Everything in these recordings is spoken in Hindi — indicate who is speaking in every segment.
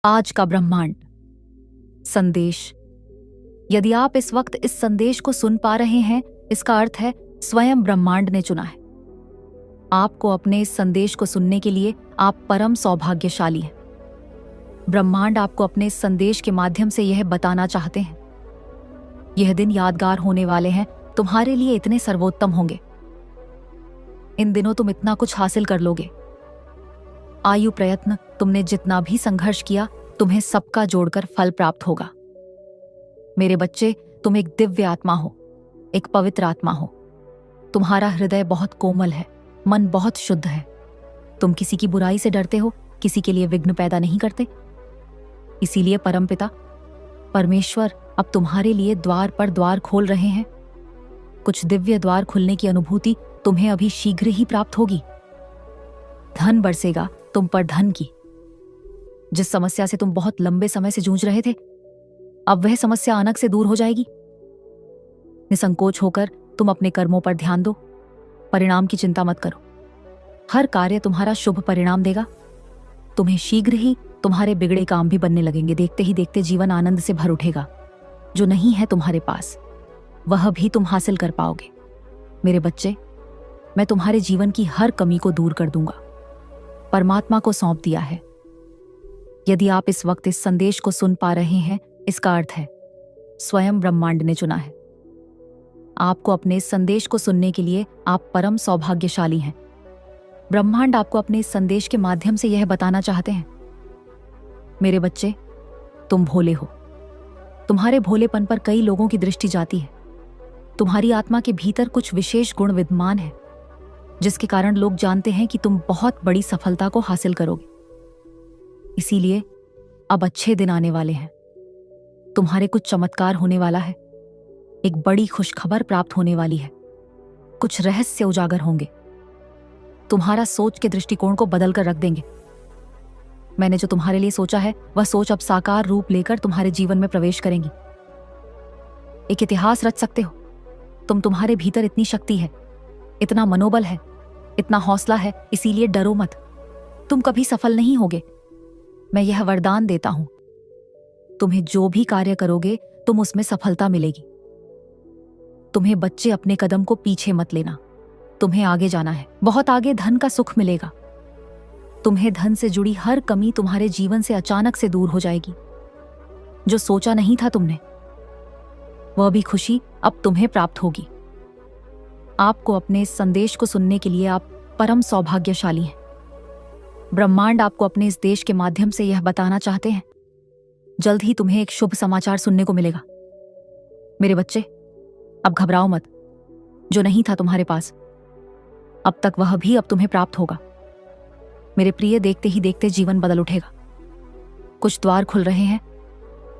Speaker 1: आज का ब्रह्मांड संदेश। यदि आप इस वक्त इस संदेश को सुन पा रहे हैं, इसका अर्थ है स्वयं ब्रह्मांड ने चुना है आपको अपने इस संदेश को सुनने के लिए। आप परम सौभाग्यशाली हैं। ब्रह्मांड आपको अपने इस संदेश के माध्यम से यह बताना चाहते हैं, यह दिन यादगार होने वाले हैं, तुम्हारे लिए इतने सर्वोत्तम होंगे। इन दिनों तुम इतना कुछ हासिल कर लोगे। आयु प्रयत्न तुमने जितना भी संघर्ष किया, तुम्हें सबका जोड़कर फल प्राप्त होगा। मेरे बच्चे, तुम एक दिव्य आत्मा हो, एक पवित्र आत्मा हो। तुम्हारा हृदय बहुत कोमल है, मन बहुत शुद्ध है। तुम किसी की बुराई से डरते हो, किसी के लिए विघ्न पैदा नहीं करते। इसीलिए परमपिता परमेश्वर अब तुम्हारे लिए द्वार पर द्वार खोल रहे हैं। कुछ दिव्य द्वार खुलने की अनुभूति तुम्हें अभी शीघ्र ही प्राप्त होगी। धन बरसेगा तुम पर धन की। जिस समस्या से तुम बहुत लंबे समय से जूझ रहे थे, अब वह समस्या अचानक से दूर हो जाएगी। निसंकोच होकर तुम अपने कर्मों पर ध्यान दो, परिणाम की चिंता मत करो। हर कार्य तुम्हारा शुभ परिणाम देगा। तुम्हें शीघ्र ही तुम्हारे बिगड़े काम भी बनने लगेंगे। देखते ही देखते जीवन आनंद से भर उठेगा। जो नहीं है तुम्हारे पास, वह भी तुम हासिल कर पाओगे। मेरे बच्चे, मैं तुम्हारे जीवन की हर कमी को दूर कर दूंगा। परमात्मा को सौंप दिया है। यदि आप इस वक्त इस संदेश को सुन पा रहे हैं, इसका अर्थ है स्वयं ब्रह्मांड ने चुना है आपको अपने इस संदेश को सुनने के लिए। आप परम सौभाग्यशाली हैं। ब्रह्मांड आपको अपने इस संदेश के माध्यम से यह बताना चाहते हैं, मेरे बच्चे, तुम भोले हो। तुम्हारे भोलेपन पर कई लोगों की दृष्टि जाती है। तुम्हारी आत्मा के भीतर कुछ विशेष गुण विद्यमान है, जिसके कारण लोग जानते हैं कि तुम बहुत बड़ी सफलता को हासिल करोगे। इसीलिए अब अच्छे दिन आने वाले हैं। तुम्हारे कुछ चमत्कार होने वाला है। एक बड़ी खुशखबर प्राप्त होने वाली है। कुछ रहस्य उजागर होंगे। तुम्हारा सोच के दृष्टिकोण को बदल कर रख देंगे। मैंने जो तुम्हारे लिए सोचा है, वह सोच अब साकार रूप लेकर तुम्हारे जीवन में प्रवेश करेंगी। एक इतिहास रच सकते हो तुम। तुम्हारे भीतर इतनी शक्ति है, इतना मनोबल है, इतना हौसला है। इसीलिए डरो मत। तुम कभी सफल नहीं होगे। मैं यह वरदान देता हूं, तुम्हें जो भी कार्य करोगे, तुम उसमें सफलता मिलेगी। तुम्हें बच्चे अपने कदम को पीछे मत लेना। तुम्हें आगे जाना है, बहुत आगे। धन का सुख मिलेगा। तुम्हें धन से जुड़ी हर कमी तुम्हारे जीवन से अचानक से दूर हो जाएगी। जो सोचा नहीं था तुमने, वह भी खुशी अब तुम्हें प्राप्त होगी। आपको अपने इस संदेश को सुनने के लिए आप परम सौभाग्यशाली हैं। ब्रह्मांड आपको अपने इस देश के माध्यम से यह बताना चाहते हैं, जल्द ही तुम्हें एक शुभ समाचार सुनने को मिलेगा। मेरे बच्चे, अब घबराओ मत। जो नहीं था तुम्हारे पास अब तक, वह भी अब तुम्हें प्राप्त होगा। मेरे प्रिय, देखते ही देखते जीवन बदल उठेगा। कुछ द्वार खुल रहे हैं।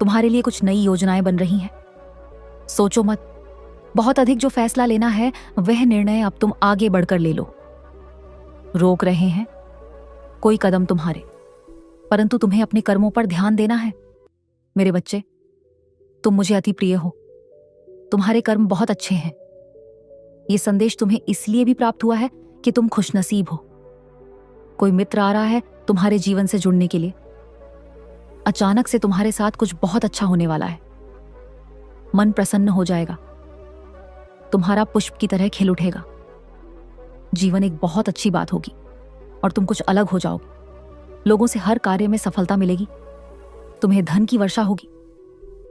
Speaker 1: तुम्हारे लिए कुछ नई योजनाएं बन रही हैं। सोचो मत। बहुत अधिक जो फैसला लेना है, वह निर्णय अब तुम आगे बढ़कर ले लो। रोक रहे हैं कोई कदम तुम्हारे, परंतु तुम्हें अपने कर्मों पर ध्यान देना है। मेरे बच्चे, तुम मुझे अति प्रिय हो। तुम्हारे कर्म बहुत अच्छे हैं। ये संदेश तुम्हें इसलिए भी प्राप्त हुआ है कि तुम खुशनसीब हो। कोई मित्र आ रहा है तुम्हारे जीवन से जुड़ने के लिए। अचानक से तुम्हारे साथ कुछ बहुत अच्छा होने वाला है। मन प्रसन्न हो जाएगा। तुम्हारा पुष्प की तरह खिल उठेगा। जीवन एक बहुत अच्छी बात होगी और तुम कुछ अलग हो जाओगे। लोगों से हर कार्य में सफलता मिलेगी। तुम्हें धन की वर्षा होगी।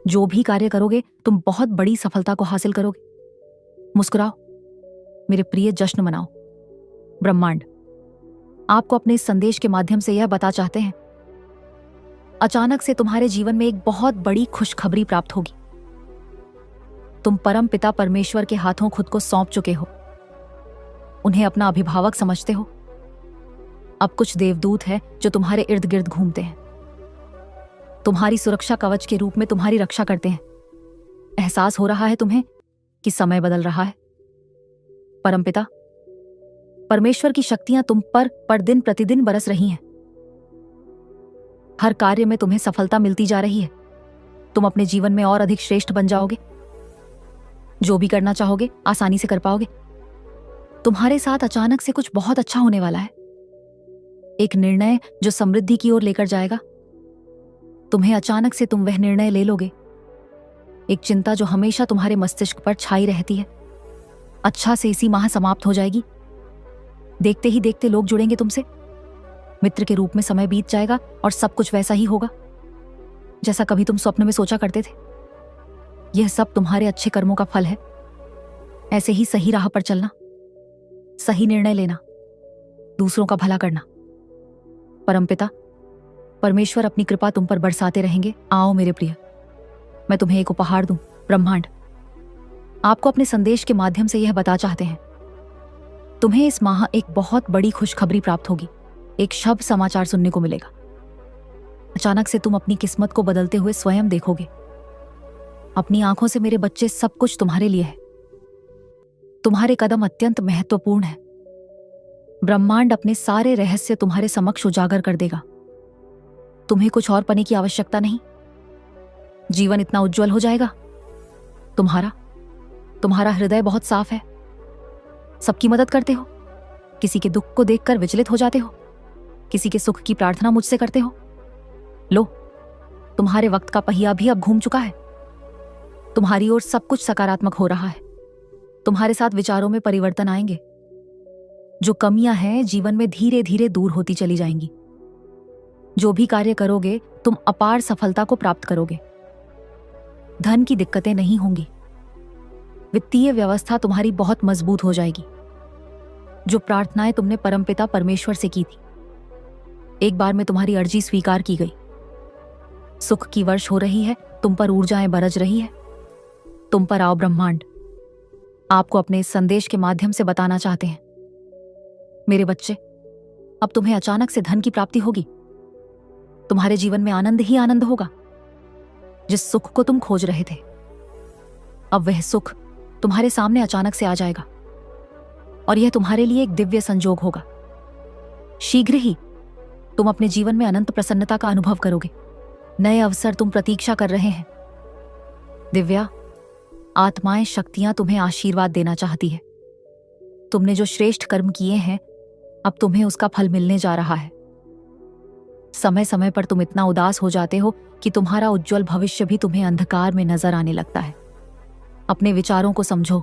Speaker 1: जो भी कार्य करोगे, तुम बहुत बड़ी सफलता को हासिल करोगे। मुस्कुराओ मेरे प्रिय, जश्न मनाओ। ब्रह्मांड आपको अपने इस संदेश के माध्यम से यह बता चाहते हैं, अचानक से तुम्हारे जीवन में एक बहुत बड़ी खुशखबरी प्राप्त होगी। तुम परम पिता परमेश्वर के हाथों खुद को सौंप चुके हो। उन्हें अपना अभिभावक समझते हो। अब कुछ देवदूत हैं जो तुम्हारे इर्द गिर्द घूमते हैं। तुम्हारी सुरक्षा कवच के रूप में तुम्हारी रक्षा करते हैं। एहसास हो रहा है तुम्हें कि समय बदल रहा है। परमपिता परमेश्वर की शक्तियां तुम पर दिन प्रतिदिन बरस रही हैं। हर कार्य में तुम्हें सफलता मिलती जा रही है। तुम अपने जीवन में और अधिक श्रेष्ठ बन जाओगे। जो भी करना चाहोगे, आसानी से कर पाओगे। तुम्हारे साथ अचानक से कुछ बहुत अच्छा होने वाला है। एक निर्णय जो समृद्धि की ओर लेकर जाएगा। तुम्हें अचानक से तुम वह निर्णय ले लोगे, एक चिंता जो हमेशा तुम्हारे मस्तिष्क पर छाई रहती है, अच्छा से इसी माह समाप्त हो जाएगी। देखते ही देखते लोग जुड़ेंगे तुमसे, मित्र के रूप में समय बीत जाएगा और सब कुछ वैसा ही होगा जैसा कभी तुम स्वप्न में सोचा करते थे। यह सब तुम्हारे अच्छे कर्मों का फल है। ऐसे ही सही राह पर चलना, सही निर्णय लेना, दूसरों का भला करना। परमपिता परमेश्वर अपनी कृपा तुम पर बरसाते रहेंगे। आओ मेरे प्रिय, मैं तुम्हें एक उपहार दूं। ब्रह्मांड आपको अपने संदेश के माध्यम से यह बता चाहते हैं, तुम्हें इस माह एक बहुत बड़ी खुशखबरी प्राप्त होगी। एक शुभ समाचार सुनने को मिलेगा। अचानक से तुम अपनी किस्मत को बदलते हुए स्वयं देखोगे। अपनी आंखों से मेरे बच्चे, सब कुछ तुम्हारे लिए है। तुम्हारे कदम अत्यंत महत्वपूर्ण है। ब्रह्मांड अपने सारे रहस्य तुम्हारे समक्ष उजागर कर देगा। तुम्हें कुछ और पाने की आवश्यकता नहीं। जीवन इतना उज्जवल हो जाएगा। तुम्हारा हृदय बहुत साफ है। सबकी मदद करते हो, किसी के दुख को देखकर विचलित हो जाते हो, किसी के सुख की प्रार्थना मुझसे करते हो। लो, तुम्हारे वक्त का पहिया भी अब घूम चुका है। तुम्हारी ओर सब कुछ सकारात्मक हो रहा है। तुम्हारे साथ विचारों में परिवर्तन आएंगे। जो कमियां हैं जीवन में धीरे धीरे दूर होती चली जाएंगी। जो भी कार्य करोगे तुम अपार सफलता को प्राप्त करोगे। धन की दिक्कतें नहीं होंगी। वित्तीय व्यवस्था तुम्हारी बहुत मजबूत हो जाएगी। जो प्रार्थनाएं तुमने परमपिता परमेश्वर से की थी, एक बार में तुम्हारी अर्जी स्वीकार की गई। सुख की वर्ष हो रही है, तुम पर ऊर्जाएं बरज रही है। तुम पर आओ ब्रह्मांड आपको अपने इस संदेश के माध्यम से बताना चाहते हैं, मेरे बच्चे, अब तुम्हें अचानक से धन की प्राप्ति होगी। तुम्हारे जीवन में आनंद ही आनंद होगा। जिस सुख को तुम खोज रहे थे, अब वह सुख तुम्हारे सामने अचानक से आ जाएगा और यह तुम्हारे लिए एक दिव्य संजोग होगा। शीघ्र ही तुम अपने जीवन में अनंत प्रसन्नता का अनुभव करोगे। नए अवसर तुम प्रतीक्षा कर रहे हैं। दिव्या, आत्माएं, शक्तियां तुम्हें आशीर्वाद देना चाहती है। तुमने जो श्रेष्ठ कर्म किए हैं, अब तुम्हें उसका फल मिलने जा रहा है। समय समय पर तुम इतना उदास हो जाते हो कि तुम्हारा उज्जवल भविष्य भी तुम्हें अंधकार में नजर आने लगता है। अपने विचारों को समझो,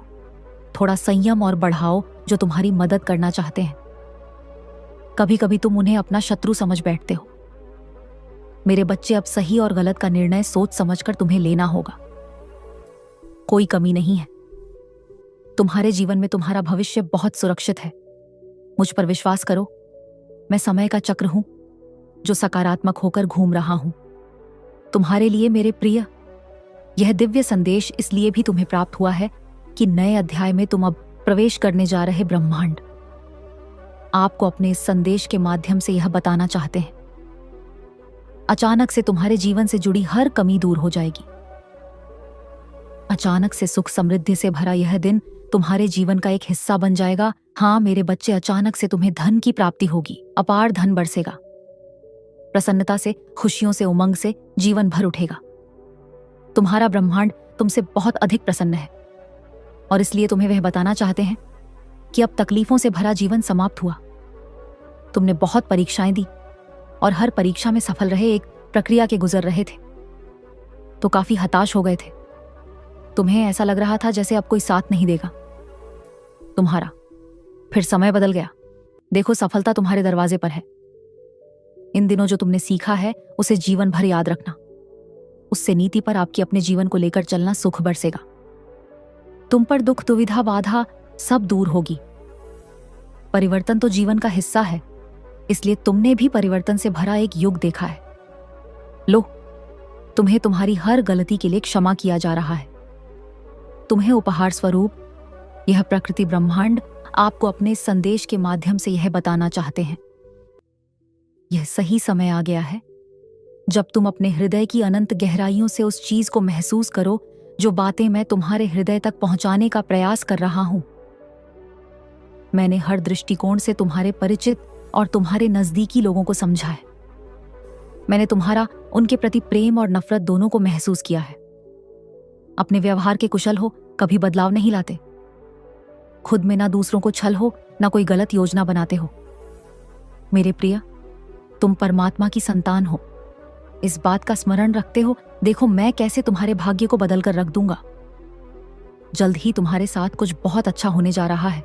Speaker 1: थोड़ा संयम और बढ़ाओ जो तुम्हारी मदद करना चाहते हैं। कभी कभी तुम उन्हें अपना शत्रु समझ बैठते हो। मेरे बच्चे, अब सही और गलत का निर्णय सोच समझकर तुम्हें लेना होगा। कोई कमी नहीं है। तुम्हारे जीवन में तुम्हारा भविष्य बहुत सुरक्षित है। मुझ पर विश्वास करो। मैं समय का चक्र हूं जो सकारात्मक होकर घूम रहा हूं। तुम्हारे लिए मेरे प्रिय, यह दिव्य संदेश इसलिए भी तुम्हें प्राप्त हुआ है कि नए अध्याय में तुम अब प्रवेश करने जा रहे ब्रह्मांड आपको अपने इस संदेश के माध्यम से यह बताना चाहते हैं। अचानक से तुम्हारे जीवन से जुड़ी हर कमी दूर हो जाएगी। अचानक से सुख समृद्धि से भरा यह दिन तुम्हारे जीवन का एक हिस्सा बन जाएगा। हाँ मेरे बच्चे, अचानक से तुम्हें धन की प्राप्ति होगी। अपार धन बरसेगा। प्रसन्नता से, खुशियों से, उमंग से जीवन भर उठेगा। तुम्हारा ब्रह्मांड तुमसे बहुत अधिक प्रसन्न है और इसलिए तुम्हें वह बताना चाहते हैं कि अब तकलीफों से भरा जीवन समाप्त हुआ। तुमने बहुत परीक्षाएं दी और हर परीक्षा में सफल रहे, एक प्रक्रिया के गुजर रहे थे तो काफी हताश हो गए थे। तुम्हें ऐसा लग रहा था जैसे अब कोई साथ नहीं देगा तुम्हारा। फिर समय बदल गया। देखो, सफलता तुम्हारे दरवाजे पर है। इन दिनों जो तुमने सीखा है उसे जीवन भर याद रखना। उससे नीति पर आपकी अपने जीवन को लेकर चलना सुख बरसेगा। तुम पर दुख, दुविधा, बाधा सब दूर होगी। परिवर्तन तो जीवन का हिस्सा है, इसलिए तुमने भी परिवर्तन से भरा एक युग देखा है। लो, तुम्हें तुम्हारी हर गलती के लिए क्षमा किया जा रहा है। तुम्हें उपहार स्वरूप यह प्रकृति ब्रह्मांड आपको अपने संदेश के माध्यम से यह बताना चाहते हैं। यह सही समय आ गया है जब तुम अपने हृदय की अनंत गहराइयों से उस चीज को महसूस करो जो बातें मैं तुम्हारे हृदय तक पहुंचाने का प्रयास कर रहा हूं। मैंने हर दृष्टिकोण से तुम्हारे परिचित और तुम्हारे नजदीकी लोगों को समझा है। मैंने तुम्हारा उनके प्रति प्रेम और नफरत दोनों को महसूस किया है। अपने व्यवहार के कुशल हो, कभी बदलाव नहीं लाते। खुद में ना दूसरों को छल हो, ना कोई गलत योजना बनाते हो। मेरे प्रिय, तुम परमात्मा की संतान हो। इस बात का स्मरण रखते हो, देखो मैं कैसे तुम्हारे भाग्य को बदल कर रख दूंगा। जल्द ही तुम्हारे साथ कुछ बहुत अच्छा होने जा रहा है।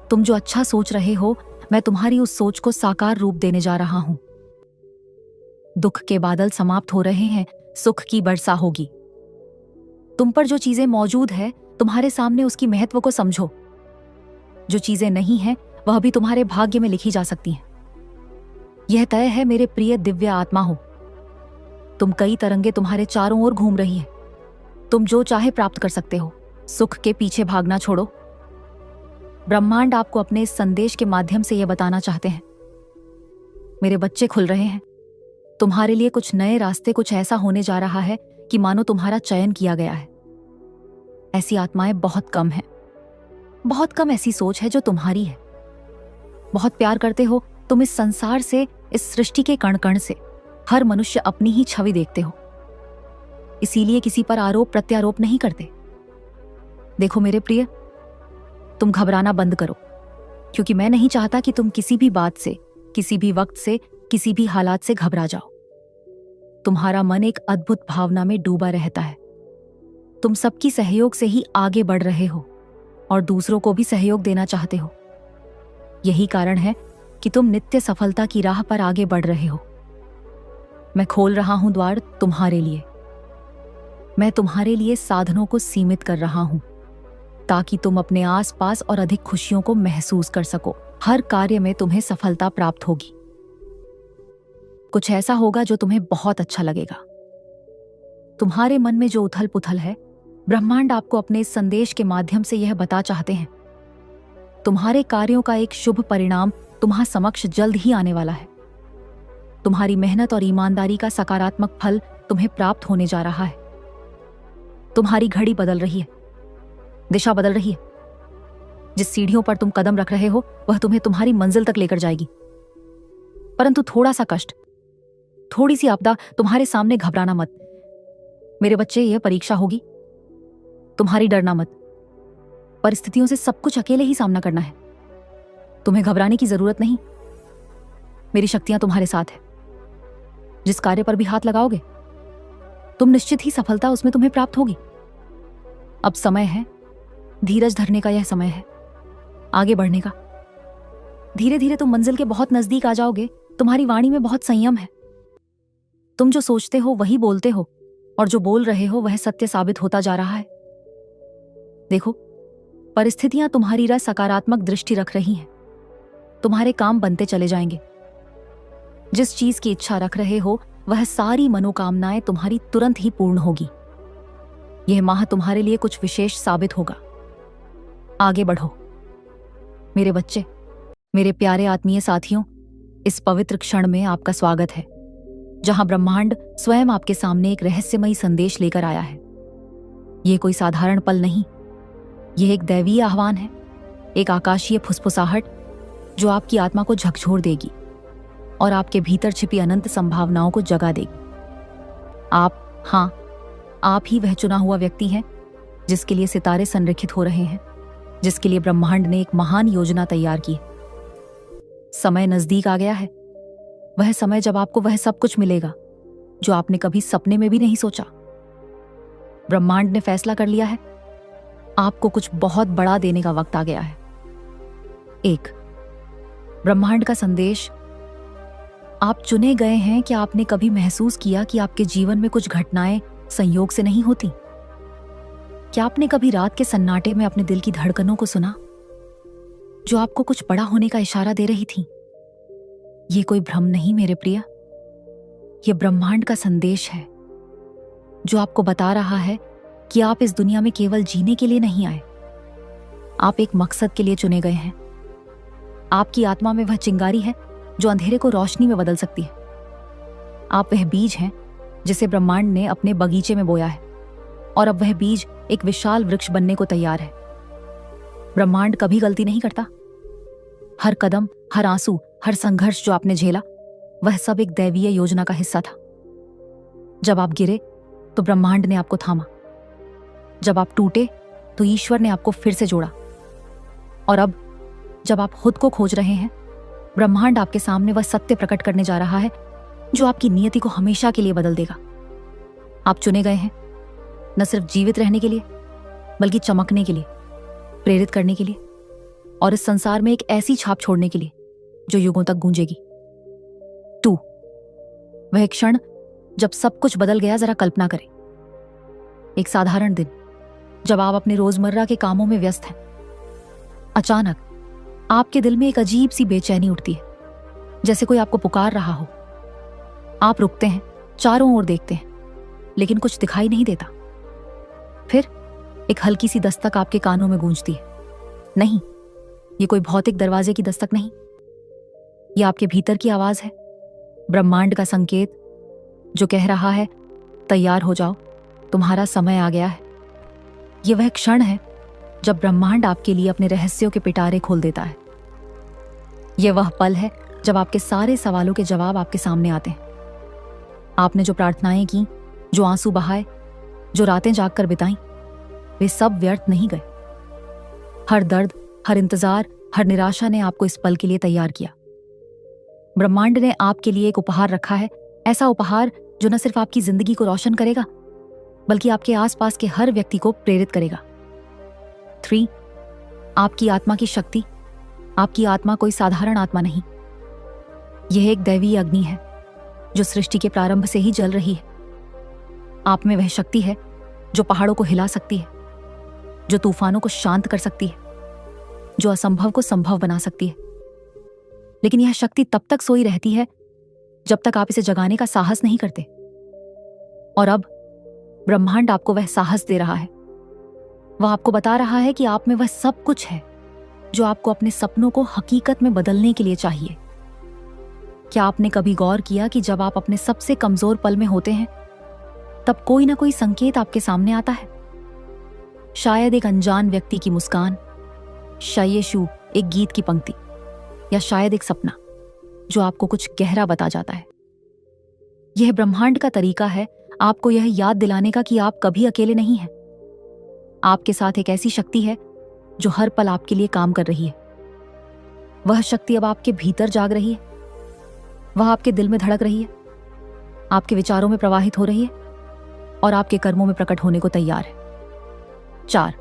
Speaker 1: तुम जो अच्छा सोच रहे हो, मैं तुम्हारी उस सोच को साकार रूप देने जा रहा हूं। दुख के बादल समाप्त हो रहे हैं, सुख की वर्षा होगी। तुम पर जो चीजें मौजूद है, तुम्हारे सामने उसकी महत्व को समझो। जो चीजें नहीं है, वह भी तुम्हारे भाग्य में लिखी जा सकती हैं। यह तय है मेरे प्रिय दिव्य आत्मा हो। तुम कई तरंगे तुम्हारे चारों ओर घूम रही है। तुम जो चाहे प्राप्त कर सकते हो। सुख के पीछे भागना छोड़ो। ब्रह्मांड आपको अपने इस संदेश के माध्यम से यह बताना चाहते हैं, मेरे बच्चे खुल रहे हैं। तुम्हारे लिए कुछ नए रास्ते, कुछ ऐसा होने जा रहा है कि मानो तुम्हारा चयन किया गया है। ऐसी आत्माएं बहुत कम हैं। बहुत कम ऐसी सोच है जो तुम्हारी है। बहुत प्यार करते हो तुम इस संसार से, इस सृष्टि के कण कण से। हर मनुष्य अपनी ही छवि देखते हो, इसीलिए किसी पर आरोप प्रत्यारोप नहीं करते। देखो मेरे प्रिय, तुम घबराना बंद करो, क्योंकि मैं नहीं चाहता कि तुम किसी भी बात से, किसी भी वक्त से, किसी भी हालात से घबरा जाओ। तुम्हारा मन एक अद्भुत भावना में डूबा रहता है। तुम सबकी सहयोग से ही आगे बढ़ रहे हो और दूसरों को भी सहयोग देना चाहते हो। यही कारण है कि तुम नित्य सफलता की राह पर आगे बढ़ रहे हो। मैं खोल रहा हूं द्वार तुम्हारे लिए। मैं तुम्हारे लिए साधनों को सीमित कर रहा हूं, ताकि तुम अपने आसपास और अधिक खुशियों को महसूस कर सको। हर कार्य में तुम्हें सफलता प्राप्त होगी। कुछ ऐसा होगा जो तुम्हें बहुत अच्छा लगेगा। तुम्हारे मन में जो उथल पुथल है, ब्रह्मांड आपको अपने इस संदेश के माध्यम से यह बता चाहते हैं। तुम्हारे कार्यों का एक शुभ परिणाम तुम्हारे समक्ष जल्द ही आने वाला है। तुम्हारी मेहनत और ईमानदारी का सकारात्मक फल तुम्हें प्राप्त होने जा रहा है। तुम्हारी घड़ी बदल रही है, दिशा बदल रही है। जिस सीढ़ियों पर तुम कदम रख रहे हो, वह तुम्हें तुम्हारी मंजिल तक लेकर जाएगी। परंतु थोड़ा सा कष्ट, थोड़ी सी आपदा तुम्हारे सामने, घबराना मत। मेरे बच्चे, यह परीक्षा होगी तुम्हारी, डरना मत। परिस्थितियों से सब कुछ अकेले ही सामना करना है। तुम्हें घबराने की जरूरत नहीं। मेरी शक्तियां तुम्हारे साथ है। जिस कार्य पर भी हाथ लगाओगे, तुम निश्चित ही सफलता उसमें तुम्हें प्राप्त होगी। अब समय है धीरज धरने का। यह समय है आगे बढ़ने का। धीरे धीरे तुम मंजिल के बहुत नजदीक आ जाओगे। तुम्हारी वाणी में बहुत संयम है। तुम जो सोचते हो वही बोलते हो, और जो बोल रहे हो वह सत्य साबित होता जा रहा है। देखो, परिस्थितियां तुम्हारी तरफ सकारात्मक दृष्टि रख रही हैं। तुम्हारे काम बनते चले जाएंगे। जिस चीज की इच्छा रख रहे हो, वह सारी मनोकामनाएं तुम्हारी तुरंत ही पूर्ण होगी। यह माह तुम्हारे लिए कुछ विशेष साबित होगा। आगे बढ़ो मेरे बच्चे, मेरे प्यारे आत्मीय साथियों। इस पवित्र क्षण में आपका स्वागत है, जहां ब्रह्मांड स्वयं आपके सामने एक रहस्यमयी संदेश लेकर आया है। यह कोई साधारण पल नहीं, यह एक दैवीय आह्वान है, एक आकाशीय फुसफुसाहट जो आपकी आत्मा को झकझोर देगी और आपके भीतर छिपी अनंत संभावनाओं को जगा देगी। आप ही वह चुना हुआ व्यक्ति हैं जिसके लिए सितारे संरेखित हो रहे हैं, जिसके लिए ब्रह्मांड ने एक महान योजना तैयार की। समय नजदीक आ गया है, वह समय जब आपको वह सब कुछ मिलेगा जो आपने कभी सपने में भी नहीं सोचा। ब्रह्मांड ने फैसला कर लिया है, आपको कुछ बहुत बड़ा देने का वक्त आ गया है। एक ब्रह्मांड का संदेश। आप चुने गए हैं। क्या आपने कभी महसूस किया कि आपके जीवन में कुछ घटनाएं संयोग से नहीं होती? क्या आपने कभी रात के सन्नाटे में अपने दिल की धड़कनों को सुना, जो आपको कुछ बड़ा होने का इशारा दे रही थी? ये कोई भ्रम नहीं मेरे प्रिय, यह ब्रह्मांड का संदेश है जो आपको बता रहा है कि आप इस दुनिया में केवल जीने के लिए नहीं आए। आप एक मकसद के लिए चुने गए हैं। आपकी आत्मा में वह चिंगारी है जो अंधेरे को रोशनी में बदल सकती है। आप वह बीज हैं जिसे ब्रह्मांड ने अपने बगीचे में बोया है, और अब वह बीज एक विशाल वृक्ष बनने को तैयार है। ब्रह्मांड कभी गलती नहीं करता। हर कदम, हर आंसू, हर संघर्ष जो आपने झेला, वह सब एक दैवीय योजना का हिस्सा था। जब आप गिरे तो ब्रह्मांड ने आपको थामा। जब आप टूटे तो ईश्वर ने आपको फिर से जोड़ा। और अब जब आप खुद को खोज रहे हैं, ब्रह्मांड आपके सामने वह सत्य प्रकट करने जा रहा है जो आपकी नियति को हमेशा के लिए बदल देगा। आप चुने गए हैं न सिर्फ जीवित रहने के लिए, बल्कि चमकने के लिए, प्रेरित करने के लिए और इस संसार में एक ऐसी छाप छोड़ने के लिए जो युगों तक गूंजेगी। 2, वह क्षण जब सब कुछ बदल गया। जरा कल्पना करें, एक साधारण दिन जब आप अपने रोजमर्रा के कामों में व्यस्त हैं। अचानक आपके दिल में एक अजीब सी बेचैनी उठती है, जैसे कोई आपको पुकार रहा हो। आप रुकते हैं, चारों ओर देखते हैं, लेकिन कुछ दिखाई नहीं देता। फिर एक हल्की सी दस्तक आपके कानों में गूंजती है। नहीं, ये कोई भौतिक दरवाजे की दस्तक नहीं, ये आपके भीतर की आवाज है, ब्रह्मांड का संकेत जो कह रहा है, तैयार हो जाओ, तुम्हारा समय आ गया है। ये वह क्षण है जब ब्रह्मांड आपके लिए अपने रहस्यों के पिटारे खोल देता है। यह वह पल है जब आपके सारे सवालों के जवाब आपके सामने आते हैं। आपने जो प्रार्थनाएं की, जो आंसू बहाए, जो रातें जागकर बिताई, वे सब व्यर्थ नहीं गए। हर दर्द, हर इंतजार, हर निराशा ने आपको इस पल के लिए तैयार किया। ब्रह्मांड ने आपके लिए एक उपहार रखा है, ऐसा उपहार जो न सिर्फ आपकी जिंदगी को रोशन करेगा, बल्कि आपके आसपास के हर व्यक्ति को प्रेरित करेगा। 3, आपकी आत्मा की शक्ति। आपकी आत्मा कोई साधारण आत्मा नहीं, यह एक दैवीय अग्नि है जो सृष्टि के प्रारंभ से ही जल रही है। आप में वह शक्ति है जो पहाड़ों को हिला सकती है, जो तूफानों को शांत कर सकती है, जो असंभव को संभव बना सकती है। लेकिन यह शक्ति तब तक सोई रहती है जब तक आप इसे जगाने का साहस नहीं करते। और अब ब्रह्मांड आपको वह साहस दे रहा है। वह आपको बता रहा है कि आप में वह सब कुछ है जो आपको अपने सपनों को हकीकत में बदलने के लिए चाहिए। क्या आपने कभी गौर किया कि जब आप अपने सबसे कमजोर पल में होते हैं, तब कोई ना कोई संकेत आपके सामने आता है? शायद एक अनजान व्यक्ति की मुस्कान, शयेशु एक गीत की पंक्ति, या शायद एक सपना जो आपको कुछ गहरा बता जाता है। यह ब्रह्मांड का तरीका है आपको यह याद दिलाने का कि आप कभी अकेले नहीं हैं। आपके साथ एक ऐसी शक्ति है जो हर पल आपके लिए काम कर रही है। वह शक्ति अब आपके भीतर जाग रही है, वह आपके दिल में धड़क रही है, आपके विचारों में प्रवाहित हो रही है और आपके कर्मों में प्रकट होने को तैयार है। 4,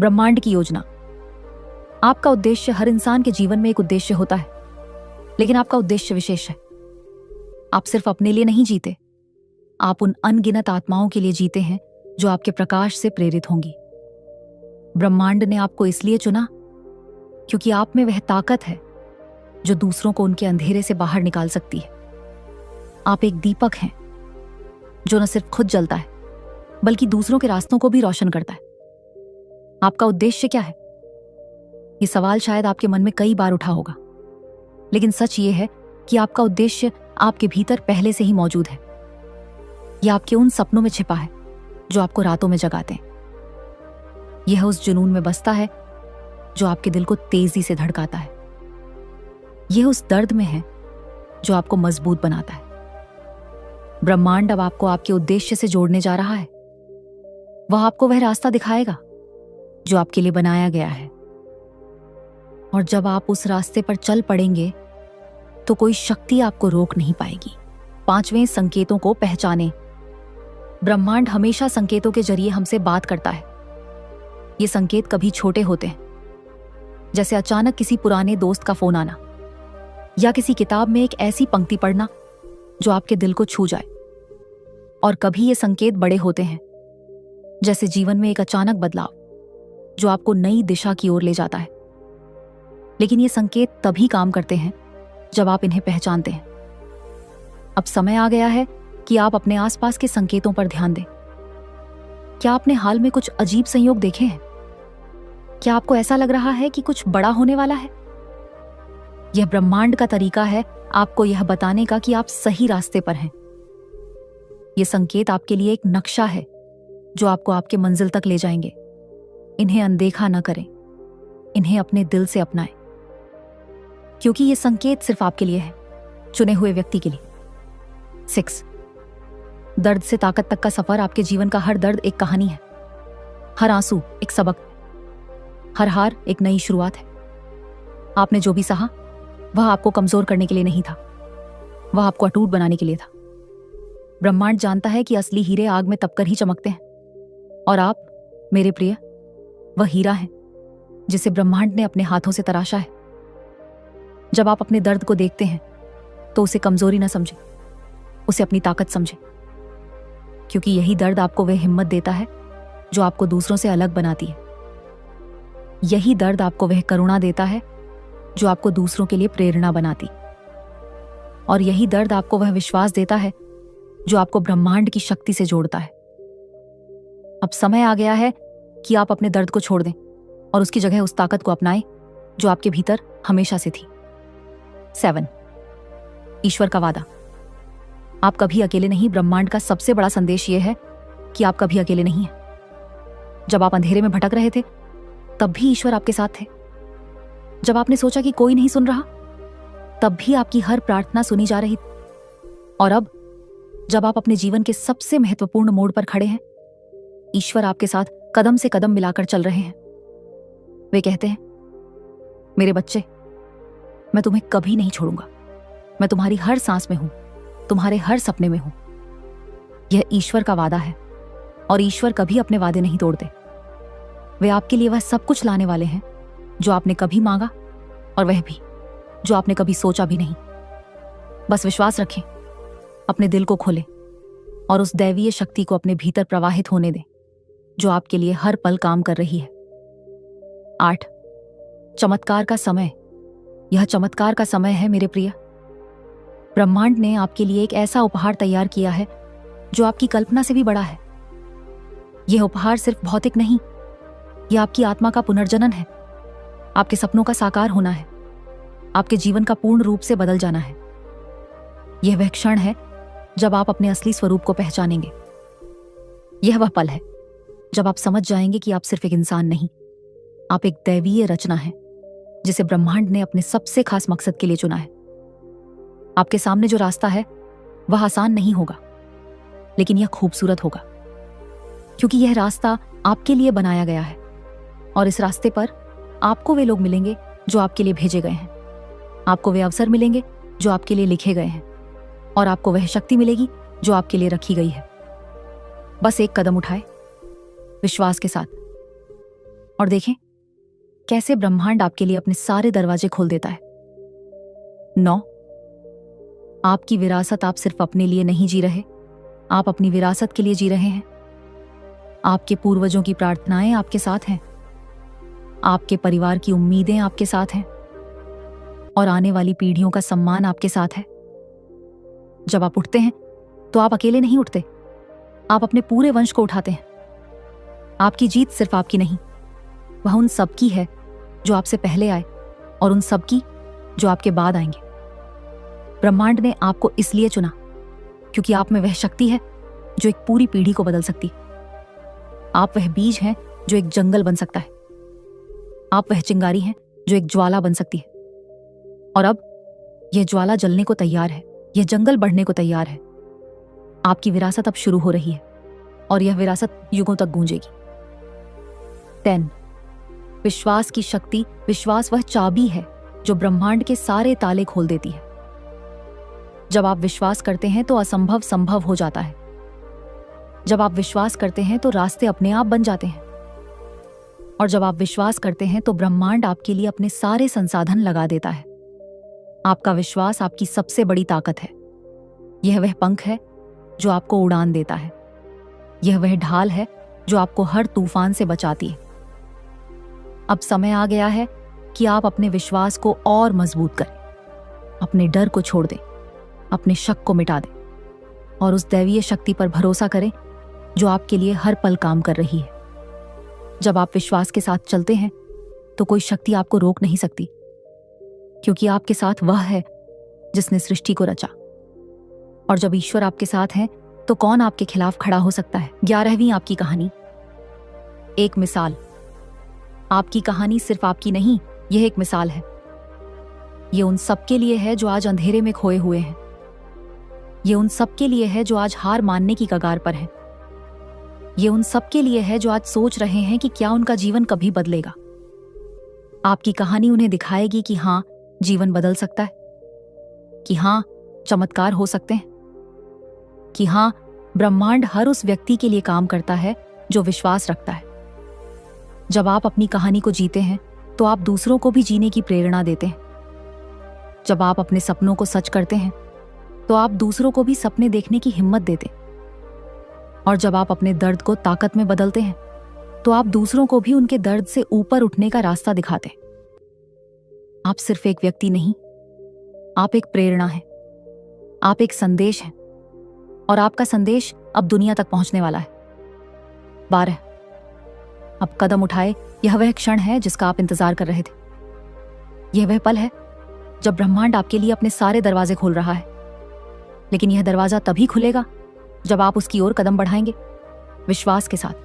Speaker 1: ब्रह्मांड की योजना। आपका उद्देश्य, हर इंसान के जीवन में एक उद्देश्य होता है, लेकिन आपका उद्देश्य विशेष है। आप सिर्फ अपने लिए नहीं जीते, आप उन अनगिनत आत्माओं के लिए जीते हैं जो आपके प्रकाश से प्रेरित होंगी। ब्रह्मांड ने आपको इसलिए चुना क्योंकि आप में वह ताकत है जो दूसरों को उनके अंधेरे से बाहर निकाल सकती है। आप एक दीपक हैं जो न सिर्फ खुद जलता है, बल्कि दूसरों के रास्तों को भी रोशन करता है। आपका उद्देश्य क्या है? ये सवाल शायद आपके मन में कई बार उठा होगा, लेकिन सच ये है कि आपका उद्देश्य आपके भीतर पहले से ही मौजूद है। यह आपके उन सपनों में छिपा है जो आपको रातों में जगाते हैं। यह उस जुनून में बसता है जो आपके दिल को तेजी से धड़काता है। यह उस दर्द में है जो आपको मजबूत बनाता है। ब्रह्मांड अब आपको आपके उद्देश्य से जोड़ने जा रहा है। वह आपको वह रास्ता दिखाएगा जो आपके लिए बनाया गया है। और जब आप उस रास्ते पर चल पड़ेंगे तो कोई शक्ति आपको रोक नहीं पाएगी। 5वें, संकेतों को पहचानें। ब्रह्मांड हमेशा संकेतों के जरिए हमसे बात करता है। ये संकेत कभी छोटे होते हैं, जैसे अचानक किसी पुराने दोस्त का फोन आना, या किसी किताब में एक ऐसी पंक्ति पढ़ना जो आपके दिल को छू जाए। और कभी ये संकेत बड़े होते हैं, जैसे जीवन में एक अचानक बदलाव जो आपको नई दिशा की ओर ले जाता है। लेकिन ये संकेत तभी काम करते हैं जब आप इन्हें पहचानते हैं। अब समय आ गया है कि आप अपने आसपास के संकेतों पर ध्यान दें। क्या आपने हाल में कुछ अजीब संयोग देखे हैं? क्या आपको ऐसा लग रहा है कि कुछ बड़ा होने वाला है? यह ब्रह्मांड का तरीका है आपको यह बताने का कि आप सही रास्ते पर हैं। यह संकेत आपके लिए एक नक्शा है जो आपको आपके मंजिल तक ले जाएंगे। इन्हें अनदेखा न करें, इन्हें अपने दिल से अपनाएं, क्योंकि यह संकेत सिर्फ आपके लिए है, चुने हुए व्यक्ति के लिए। 6, दर्द से ताकत तक का सफर। आपके जीवन का हर दर्द एक कहानी है, हर आंसू एक सबक है, हर हार एक नई शुरुआत है। आपने जो भी सहा वह आपको कमजोर करने के लिए नहीं था, वह आपको अटूट बनाने के लिए था। ब्रह्मांड जानता है कि असली हीरे आग में तपकर ही चमकते हैं, और आप, मेरे प्रिय, वह हीरा है जिसे ब्रह्मांड ने अपने हाथों से तराशा है। जब आप अपने दर्द को देखते हैं तो उसे कमजोरी न समझें, उसे अपनी ताकत समझें, क्योंकि यही दर्द आपको वह हिम्मत देता है जो आपको दूसरों से अलग बनाती है। यही दर्द आपको वह करुणा देता है जो आपको दूसरों के लिए प्रेरणा बनाती, और यही दर्द आपको वह विश्वास देता है जो आपको ब्रह्मांड की शक्ति से जोड़ता है। अब समय आ गया है कि आप अपने दर्द को छोड़ दें और उसकी जगह उस ताकत को अपनाएं जो आपके भीतर हमेशा से थी। 7. ईश्वर का वादा। आप कभी अकेले नहीं। ब्रह्मांड का सबसे बड़ा संदेश यह है कि आप कभी अकेले नहीं हैं। जब आप अंधेरे में भटक रहे थे तब भी ईश्वर आपके साथ थे। जब आपने सोचा कि कोई नहीं सुन रहा तब भी आपकी हर प्रार्थना सुनी जा रही थी। और अब जब आप अपने जीवन के सबसे महत्वपूर्ण मोड़ पर खड़े हैं, ईश्वर आपके साथ कदम से कदम मिलाकर चल रहे हैं। वे कहते हैं, मेरे बच्चे, मैं तुम्हें कभी नहीं छोड़ूंगा। मैं तुम्हारी हर सांस में हूं, तुम्हारे हर सपने में हूं। यह ईश्वर का वादा है, और ईश्वर कभी अपने वादे नहीं तोड़ते। वे आपके लिए वह सब कुछ लाने वाले हैं जो आपने कभी मांगा, और वह भी जो आपने कभी सोचा भी नहीं। बस विश्वास रखें, अपने दिल को खोलें और उस दैवीय शक्ति को अपने भीतर प्रवाहित होने दें जो आपके लिए हर पल काम कर रही है। 8. चमत्कार का समय। यह चमत्कार का समय है मेरे प्रिय। ब्रह्मांड ने आपके लिए एक ऐसा उपहार तैयार किया है जो आपकी कल्पना से भी बड़ा है। यह उपहार सिर्फ भौतिक नहीं, यह आपकी आत्मा का पुनर्जनन है। आपके सपनों का साकार होना है, आपके जीवन का पूर्ण रूप से बदल जाना है। यह वह क्षण है जब आप अपने असली स्वरूप को पहचानेंगे। यह वह पल है जब आप समझ जाएंगे कि आप सिर्फ एक इंसान नहीं, आप एक दैवीय रचना है जिसे ब्रह्मांड ने अपने सबसे खास मकसद के लिए चुना है। आपके सामने जो रास्ता है वह आसान नहीं होगा, लेकिन यह खूबसूरत होगा, क्योंकि यह रास्ता आपके लिए बनाया गया है। और इस रास्ते पर आपको वे लोग मिलेंगे जो आपके लिए भेजे गए हैं, आपको वे अवसर मिलेंगे जो आपके लिए लिखे गए हैं, और आपको वह शक्ति मिलेगी जो आपके लिए रखी गई है। बस एक कदम उठाए विश्वास के साथ, और देखें कैसे ब्रह्मांड आपके लिए अपने सारे दरवाजे खोल देता है। 9. आपकी विरासत। आप सिर्फ अपने लिए नहीं जी रहे, आप अपनी विरासत के लिए जी रहे हैं। आपके पूर्वजों की प्रार्थनाएं आपके साथ हैं, आपके परिवार की उम्मीदें आपके साथ हैं, और आने वाली पीढ़ियों का सम्मान आपके साथ है। जब आप उठते हैं तो आप अकेले नहीं उठते, आप अपने पूरे वंश को उठाते हैं। आपकी जीत सिर्फ आपकी नहीं, वह उन सब की है जो आपसे पहले आए, और उन सब की जो आपके बाद आएंगे। ब्रह्मांड ने आपको इसलिए चुना क्योंकि आप में वह शक्ति है जो एक पूरी पीढ़ी को बदल सकती है। आप वह बीज हैं जो एक जंगल बन सकता है। आप वह चिंगारी हैं जो एक ज्वाला बन सकती है। और अब यह ज्वाला जलने को तैयार है, यह जंगल बढ़ने को तैयार है। आपकी विरासत अब शुरू हो रही है, और यह विरासत युगों तक गूंजेगी। 10. विश्वास की शक्ति। विश्वास वह चाबी है जो ब्रह्मांड के सारे ताले खोल देती है। जब आप विश्वास करते हैं तो असंभव संभव हो जाता है। जब आप विश्वास करते हैं तो रास्ते अपने आप बन जाते हैं, और जब आप विश्वास करते हैं तो ब्रह्मांड आपके लिए अपने सारे संसाधन लगा देता है। आपका विश्वास आपकी सबसे बड़ी ताकत है। यह वह पंख है जो आपको उड़ान देता है। यह वह ढाल है जो आपको हर तूफान से बचाती है। अब समय आ गया है कि आप अपने विश्वास को और मजबूत करें, अपने डर को छोड़ दें, अपने शक को मिटा दें, और उस दैवीय शक्ति पर भरोसा करें जो आपके लिए हर पल काम कर रही है। जब आप विश्वास के साथ चलते हैं तो कोई शक्ति आपको रोक नहीं सकती, क्योंकि आपके साथ वह है जिसने सृष्टि को रचा। और जब ईश्वर आपके साथ है तो कौन आपके खिलाफ खड़ा हो सकता है। 11वीं आपकी कहानी। एक मिसाल। आपकी कहानी सिर्फ आपकी नहीं, यह एक मिसाल है। ये उन सबके लिए है जो आज अंधेरे में खोए हुए हैं। ये उन सबके लिए है जो आज हार मानने की कगार पर है। ये उन सबके लिए है जो आज सोच रहे हैं कि क्या उनका जीवन कभी बदलेगा। आपकी कहानी उन्हें दिखाएगी कि हाँ, जीवन बदल सकता है, कि हाँ, चमत्कार हो सकते हैं कि हाँ, ब्रह्मांड हर उस व्यक्ति के लिए काम करता है जो विश्वास रखता है। जब आप अपनी कहानी को जीते हैं तो आप दूसरों को भी जीने की प्रेरणा देते हैं। जब आप अपने सपनों को सच करते हैं तो आप दूसरों को भी सपने देखने की हिम्मत देते हैं। और जब आप अपने दर्द को ताकत में बदलते हैं तो आप दूसरों को भी उनके दर्द से ऊपर उठने का रास्ता दिखाते हैं। आप सिर्फ एक व्यक्ति नहीं, आप एक प्रेरणा हैं, आप एक संदेश हैं, और आपका संदेश अब दुनिया तक पहुंचने वाला है। 12। अब कदम उठाए, यह वह क्षण है जिसका आप इंतजार कर रहे थे। यह वह पल है जब ब्रह्मांड आपके लिए अपने सारे दरवाजे खोल रहा है। लेकिन यह दरवाजा तभी खुलेगा जब आप उसकी ओर कदम बढ़ाएंगे, विश्वास के साथ,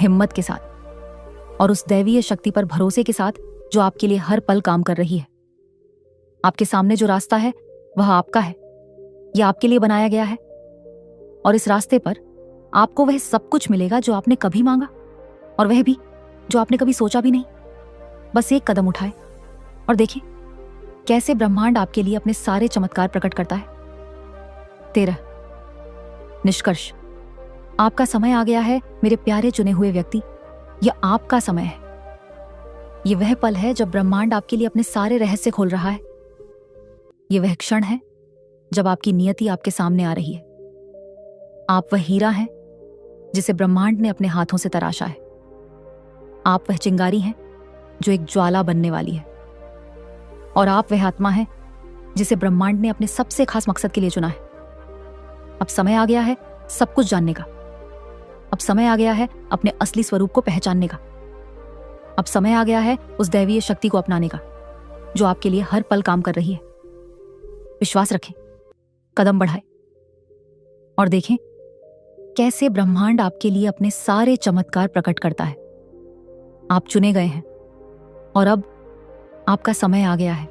Speaker 1: हिम्मत के साथ और उस दैवीय शक्ति पर भरोसे के साथ जो आपके लिए हर पल काम कर रही है। आपके सामने जो रास्ता है वह आपका है, यह आपके लिए बनाया गया है। और इस रास्ते पर आपको वह सब कुछ मिलेगा जो आपने कभी मांगा, और वह भी जो आपने कभी सोचा भी नहीं। बस एक कदम उठाए और देखिए कैसे ब्रह्मांड आपके लिए अपने सारे चमत्कार प्रकट करता है। 13। निष्कर्ष, आपका समय आ गया है मेरे प्यारे चुने हुए व्यक्ति। यह आपका समय है। यह वह पल है जब ब्रह्मांड आपके लिए अपने सारे रहस्य खोल रहा है। यह वह क्षण है जब आपकी नियति आपके सामने आ रही है। आप वह हीरा हैं जिसे ब्रह्मांड ने अपने हाथों से तराशा है। आप वह चिंगारी हैं जो एक ज्वाला बनने वाली है। और आप वह आत्मा हैं जिसे ब्रह्मांड ने अपने सबसे खास मकसद के लिए चुना है। अब समय आ गया है सब कुछ जानने का। अब समय आ गया है अपने असली स्वरूप को पहचानने का। अब समय आ गया है उस दैवीय शक्ति को अपनाने का जो आपके लिए हर पल काम कर रही है। विश्वास रखें, कदम बढ़ाएं और देखें कैसे ब्रह्मांड आपके लिए अपने सारे चमत्कार प्रकट करता है। आप चुने गए हैं और अब आपका समय आ गया है।